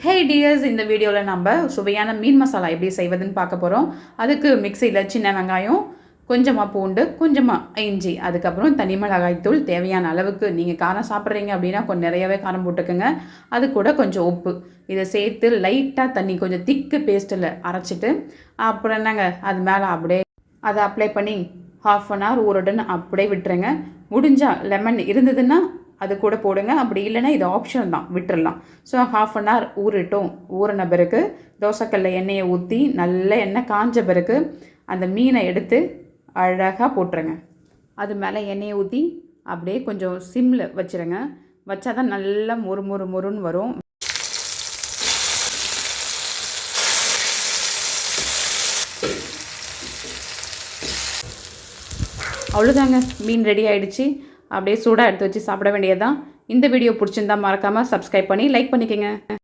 ஹே tears, இந்த வீடியோவில் நம்ம சுவையான மீன் மசாலா எப்படி செய்வதுன்னு பார்க்க போகிறோம். அதுக்கு மிக்சியில் சின்ன வெங்காயம், கொஞ்சமாக பூண்டு, கொஞ்சமாக இஞ்சி, அதுக்கப்புறம் தனி மிளகாய்த்தூள் தேவையான அளவுக்கு. நீங்கள் காரம் சாப்பிட்றீங்க அப்படின்னா கொஞ்சம் நிறையவே காரம் போட்டுக்கோங்க. அது கூட கொஞ்சம் உப்பு இதை சேர்த்து லைட்டாக தண்ணி கொஞ்சம் திக்கு பேஸ்ட்டில் அரைச்சிட்டு அப்புறம் என்னங்க அது மேலே அப்படியே அதை அப்ளை பண்ணி ½ அன் ஹவர் ஊறட்டுன்னு அப்படியே விட்டுருங்க. முடிஞ்சால் லெமன் இருந்ததுன்னா அது கூட போடுங்க. அப்படி இல்லைன்னா இது ஆப்ஷனல் தான், விட்டுடலாம். ஸோ ½ அன் ஹவர் ஊறின பிறகு தோசைக்கல்ல எண்ணெயை ஊற்றி நல்ல எண்ணெய் காஞ்ச பிறகு அந்த மீனை எடுத்து அழகாக போட்டுருங்க. அது மேலே எண்ணெயை ஊற்றி அப்படியே கொஞ்சம் சிம்மில் வச்சுருங்க. வச்சா தான் நல்லா மொறுன்னு வரும். அவ்வளோதாங்க, மீன் ரெடி ஆகிடுச்சு. அப்படியே சூடாக எடுத்து வச்சு சாப்பிட வேண்டியது தான். இந்த வீடியோ பிடிச்சிருந்தா மறக்காமல் சப்ஸ்கிரைப் பண்ணி லைக் பண்ணிக்கோங்க.